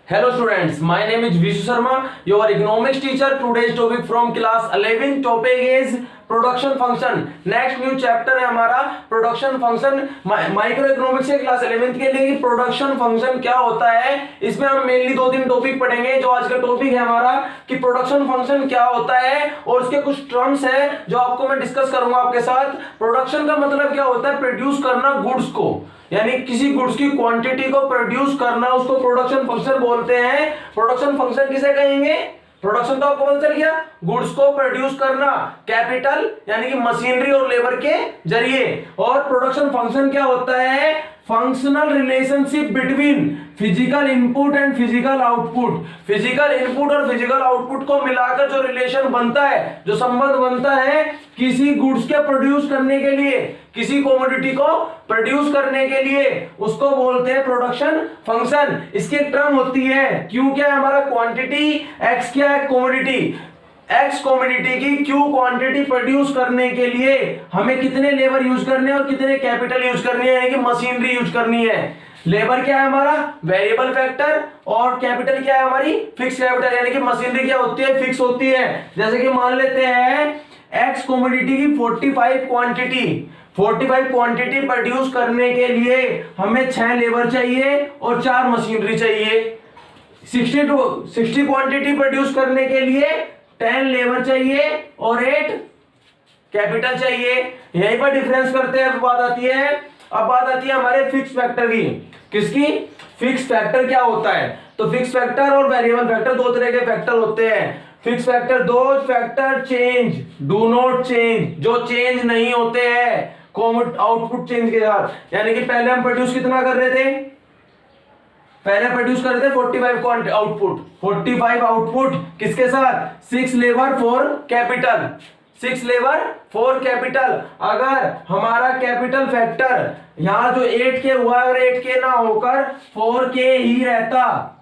Hello students, my name is Vishu Sharma, your economics teacher. Today's topic from class 11 topic is production function. Next new chapter है हमारा production function micro economics के class 11th के लिए। Production function क्या होता है, इसमें हम मेनली दो तीन टॉपिक पढ़ेंगे। जो आज का टॉपिक है हमारा कि प्रोडक्शन फंक्शन क्या होता है और उसके कुछ टर्म्स है जो आपको मैं डिस्कस करूंगा आपके साथ। प्रोडक्शन का मतलब क्या होता है, प्रोड्यूस करना गुड्स को, यानी किसी गुड्स की क्वांटिटी को प्रोड्यूस करना, उसको प्रोडक्शन फंक्शन बोलते हैं। प्रोडक्शन फंक्शन किसे कहेंगे, प्रोडक्शन तो आपको पता चल गया, गुड्स को प्रोड्यूस करना कैपिटल यानी कि मशीनरी और लेबर के जरिए। और प्रोडक्शन फंक्शन क्या होता है, functional relationship between physical input and physical output. Physical input और फिजिकल आउटपुट को मिलाकर जो रिलेशन बनता है, जो संबंध बनता है किसी गुड्स के प्रोड्यूस करने के लिए, किसी कमोडिटी को प्रोड्यूस करने के लिए, उसको बोलते हैं प्रोडक्शन फंक्शन। इसकी एक टर्म होती है क्यू, क्या है हमारा क्वांटिटी, एक्स क्या है कमोडिटी। एक्स कमोडिटी की क्यू क्वांटिटी प्रोड्यूस करने के लिए हमें कितने लेबर यूज करने हैं और कितने कैपिटल यूज करनी है, यानी कि मशीनरी यूज करनी है। लेबर क्या है हमारा वेरिएबल फैक्टर और कैपिटल क्या है हमारी फिक्स कैपिटल, यानी कि मशीनरी क्या होती है, फिक्स होती है। जैसे कि मान लेते हैं एक्स कमोडिटी की 45 क्वांटिटी प्रोड्यूस करने के लिए हमें 6 लेबर चाहिए और 4 मशीनरी चाहिए। 60 क्वांटिटी प्रोड्यूस करने के लिए 10 लेबर चाहिए और 8 कैपिटल चाहिए। यहीं पर डिफरेंस करते हैं। अब बात आती है हमारे फिक्स फैक्टर की। किसकी, फिक्स फैक्टर क्या होता है, तो फिक्स फैक्टर और वेरिएबल फैक्टर दो तरह के फैक्टर होते हैं। Fix factor those factor change do not change, जो चेंज नहीं होते हैं आउटपुट चेंज के साथ। यानी कि पहले हम प्रोड्यूस कितना कर रहे थे, पहले प्रोड्यूस कर रहे थे 45 आउटपुट, 45 आउटपुट किसके साथ, 6 लेबर 4 कैपिटल, 6 लेबर 4 कैपिटल। अगर हमारा कैपिटल फैक्टर यहां जो 8K हुआ, अगर 8K ना होकर 4K ही रहता,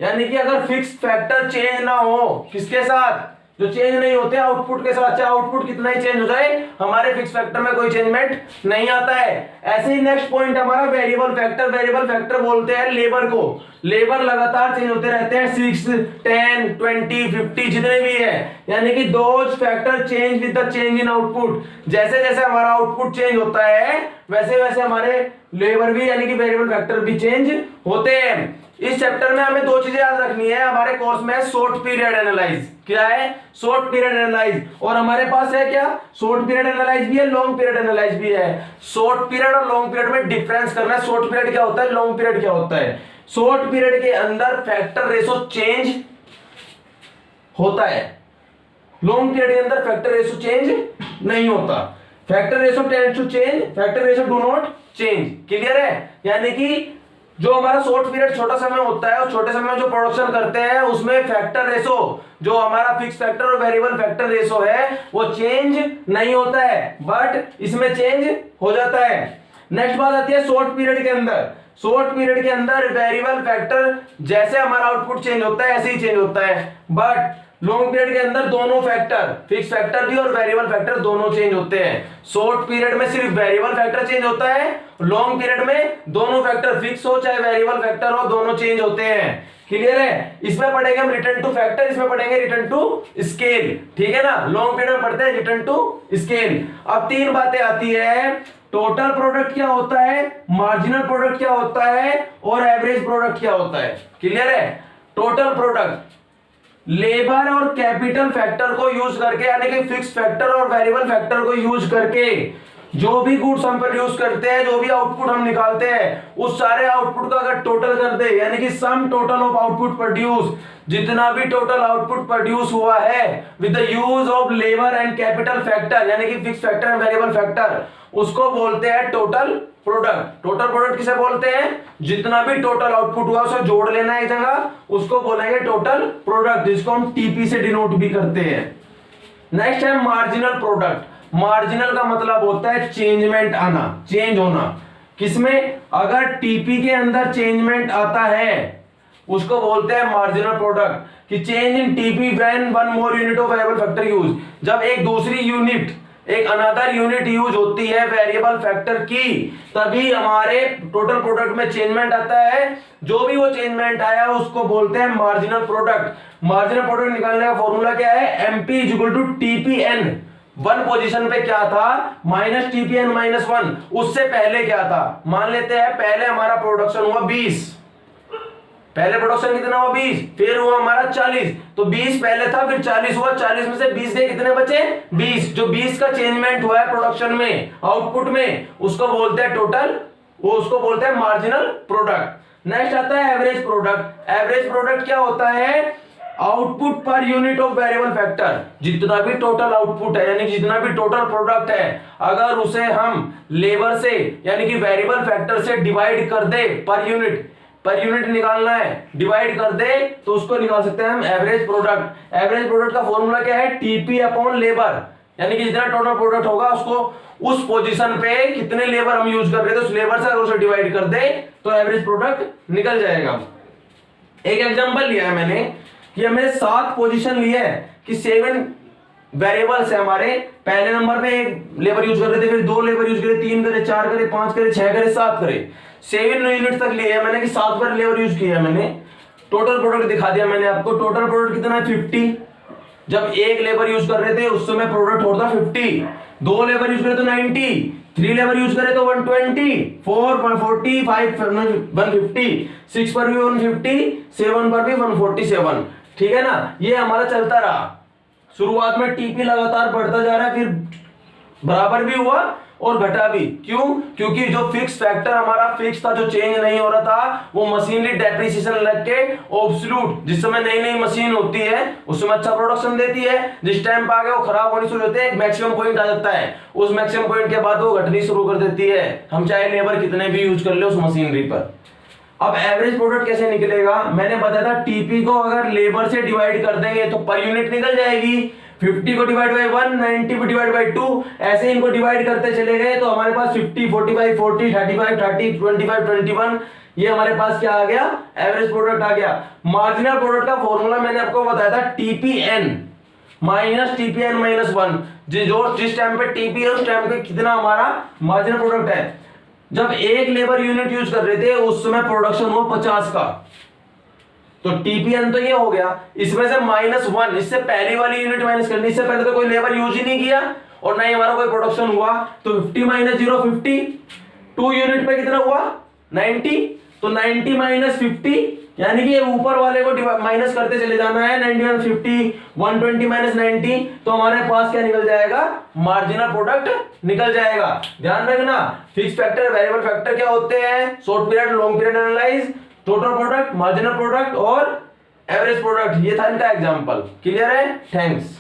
यानी कि अगर फिक्स फैक्टर चेंज ना हो किसके साथ, जो चेंज नहीं होते आउटपुट के साथ, चाहे आउटपुट कितना ही चेंज हो जाए हमारे फिक्स फैक्टर में कोई चेंजमेंट नहीं आता है। ऐसे ही नेक्स्ट पॉइंट हमारा वेरिएबल फैक्टर। वेरिएबल फैक्टर बोलते हैं लेबर को। लेबर लगातार चेंज होते रहते हैं, 6 10 20 50 जितने भी है, यानी कि those factor change with the change in output. जैसे जैसे हमारा आउटपुट चेंज होता है वैसे वैसे हमारे लेबर भी यानी कि वेरिएबल फैक्टर भी चेंज होते हैं। इस चैप्टर में हमें दो चीजें याद रखनी है। हमारे कोर्स में शॉर्ट पीरियड एनालाइज, क्या है शॉर्ट पीरियड एनालाइज, और हमारे पास है क्या शॉर्ट पीरियड एनालाइज भी है, लॉन्ग पीरियड एनालाइज भी है। शॉर्ट पीरियड और लॉन्ग पीरियड में डिफरेंस करना है। शॉर्ट पीरियड क्या होता है, लॉन्ग पीरियड क्या होता है। शॉर्ट पीरियड के अंदर फैक्टर रेशो चेंज होता है, लॉन्ग पीरियड के अंदर फैक्टर रेशो चेंज नहीं होता। Factor ratio tends to change, factor ratio do not change. Clear है, यानी कि जो हमारा शॉर्ट पीरियड छोटा समय होता है और छोटे समय में जो प्रोडक्शन करते हैं उसमें फैक्टर रेशो, जो हमारा फिक्स फैक्टर और वेरिएबल फैक्टर रेशो है वो चेंज नहीं होता है, बट इसमें चेंज हो जाता है। नेक्स्ट बात आती है शॉर्ट पीरियड के अंदर। शॉर्ट पीरियड के अंदर वेरिएबल फैक्टर जैसे हमारा आउटपुट चेंज होता है ऐसे ही चेंज होता है, बट लॉन्ग पीरियड के अंदर दोनों फैक्टर, फिक्स फैक्टर भी और वेरिएबल फैक्टर दोनों चेंज होते हैं। शॉर्ट पीरियड में सिर्फ वेरिएबल फैक्टर चेंज होता है, लॉन्ग पीरियड में दोनों फैक्टर फिक्स हो चाहे वेरिएबल फैक्टर हो, दोनों चेंज होते हैं। क्लियर है, इसमें पढ़ेंगे हम रिटर्न टू फैक्टर, इसमें पढ़ेंगे रिटर्न टू स्केल। ठीक है ना, लॉन्ग पीरियड में पढ़ते हैं रिटर्न टू स्केल। अब तीन बातें आती है, टोटल प्रोडक्ट क्या होता है, मार्जिनल प्रोडक्ट क्या होता है और एवरेज प्रोडक्ट क्या होता है। क्लियर है, टोटल प्रोडक्ट लेबर और कैपिटल फैक्टर को यूज करके, यानी कि फिक्स फैक्टर और वेरिएबल फैक्टर को यूज करके जो भी गुड्स हम प्रोड्यूस करते हैं, जो भी आउटपुट हम निकालते हैं, उस सारे आउटपुट का अगर टोटल कर दे, यानी कि sum total of output produce, जितना भी टोटल आउटपुट प्रोड्यूस हुआ है with the use of labour and capital factor, यानी कि fix factor and variable factor, उसको बोलते हैं टोटल प्रोडक्ट। टोटल प्रोडक्ट किसे बोलते हैं, जितना भी टोटल आउटपुट हुआ उसे जोड़ लेना है एक जगह, उसको बोलेंगे टोटल प्रोडक्ट, जिसको हम टीपी से डिनोट भी करते हैं। नेक्स्ट है मार्जिनल प्रोडक्ट। मार्जिनल का मतलब होता है चेंजमेंट आना, चेंज होना। किसमें, अगर टीपी के अंदर चेंजमेंट आता है उसको बोलते हैं मार्जिनल प्रोडक्ट। कि change in TP when one more unit of variable factor use, जब एक दूसरी यूनिट एक अनदर यूनिट यूज होती है वेरिएबल फैक्टर की, तभी हमारे टोटल प्रोडक्ट में चेंजमेंट आता है। जो भी वो चेंजमेंट आया उसको बोलते हैं मार्जिनल प्रोडक्ट। मार्जिनल प्रोडक्ट निकालने का फॉर्मूला क्या है, MP is equal to TPN। One position पे क्या था, माइनस TPN माइनस 1। उससे पहले क्या था, मान लेते हैं पहले हमारा प्रोडक्शन हुआ 20, पहले प्रोडक्शन कितना हुआ 20, फिर हुआ हमारा 40, तो 20 पहले था फिर 40 हुआ, 40 में से 20 गए कितने बचे 20। जो 20 का चेंजमेंट हुआ है प्रोडक्शन में, आउटपुट में, उसको बोलते हैं टोटल, वो उसको बोलते हैं मार्जिनल प्रोडक्ट। नेक्स्ट आता है एवरेज प्रोडक्ट। एवरेज प्रोडक्ट क्या होता है, output per unit of variable factor. जितना भी टोटल आउटपुट है यानी जितना भी टोटल प्रोडक्ट है, अगर उसे हम लेबर से यानी कि वेरिएबल फैक्टर से डिवाइड कर दे, पर यूनिट निकालना है, डिवाइड कर दे, तो उसको निकाल सकते हैं हम एवरेज प्रोडक्ट। एवरेज प्रोडक्ट का फॉर्मूला क्या है, TP अपॉन लेबर, यानी कि जितना टोटल प्रोडक्ट होगा उसको उस पोजीशन पे कितने लेबर हम यूज कर रहे थे उस लेबर से अगर उसे डिवाइड कर दे तो एवरेज प्रोडक्ट निकल जाएगा। एक एग्जांपल लिया है मैंने कि हमें 7 पोजीशन लिए है कि 7 वेरिएबल्स है हमारे, पहले नंबर पे एक लेबर यूज कर रहे थे, फिर 2 लेबर यूज करे, 3 करे, 4 करे, 5 करे, 6 करे, 7 करे, 7 यूनिट तक लिए है मैंने कि 7 पर लेबर यूज किया है मैंने। टोटल प्रोडक्ट दिखा दिया मैंने आपको, टोटल प्रोडक्ट कितना है 50। जब एक लेबर यूज कर रहे थे उस समय प्रोडक्ट होता 50, 2 लेबर यूज करे तो 90, 3 लेबर यूज करे तो 120, 4 140, 5 150, 6 पर भी 150, 7 पर भी 147। ठीक है ना, ये हमारा चलता रहा। शुरुआत में TP लगातार बढ़ता जा रहा है, फिर बराबर भी हुआ और घटा भी। क्यों, क्योंकि जो फिक्स फैक्टर हमारा फिक्स था, जो चेंज नहीं हो रहा था, वो मशीनरी डेप्रिसिएशन लग के ऑब्सोल्यूट, जिस समय नई नई मशीन होती है उस समय अच्छा प्रोडक्शन देती है, जिस टाइम पे आ गया वो खराब होनी शुरू होती है, एक मैक्सिमम पॉइंट आ जाता है, उस मैक्सिमम पॉइंट के बाद वो घटनी शुरू कर देती है, हम चाहे लेबर कितने भी यूज कर ले उस मशीनरी पर। अब एवरेज प्रोडक्ट कैसे निकलेगा, मैंने बताया था TP को अगर लेबर से डिवाइड कर देंगे तो पर यूनिट निकल जाएगी। 50 को डिवाइड बाय 1, 90 को डिवाइड बाय 2, ऐसे इनको डिवाइड करते चले गए तो हमारे पास 50, 45, 40, 35, 30, 25, 21, ये हमारे पास क्या आ गया, एवरेज प्रोडक्ट आ गया। मार्जिनल प्रोडक्ट का फॉर्मूला मैंने आपको बताया था TPN माइनस TPN माइनस 1। जिस टाइम पे TP है उस टाइम पे कितना हमारा मार्जिनल प्रोडक्ट है। जब एक लेबर यूनिट यूज कर रहे थे उस समय प्रोडक्शन हुआ 50 का, तो TPN तो ये हो गया, इसमें से -1, इससे पहली वाली यूनिट माइनस करनी, इससे पहले तो कोई लेबर यूज ही नहीं किया और ना ही हमारा कोई प्रोडक्शन हुआ, तो 50 माइनस 0 50, 2 यूनिट पे कितना हुआ 90, तो 90 माइनस 50 यानी कि ऊपर वाले को माइनस करते चले जाना है, 90 माइनस 50, 120 माइनस 90, तो हमारे पास क्या निकल जाएगा, मार्जिनल प्रोडक्ट निकल जाएगा। ध्यान रखना, फिक्स फैक्टर वेरिएबल फैक्टर क्या होते हैं, short period long period analyse, total product, marginal product और एवरेज प्रोडक्ट, ये था इनका एग्जांपल। क्लियर है, थैंक्स।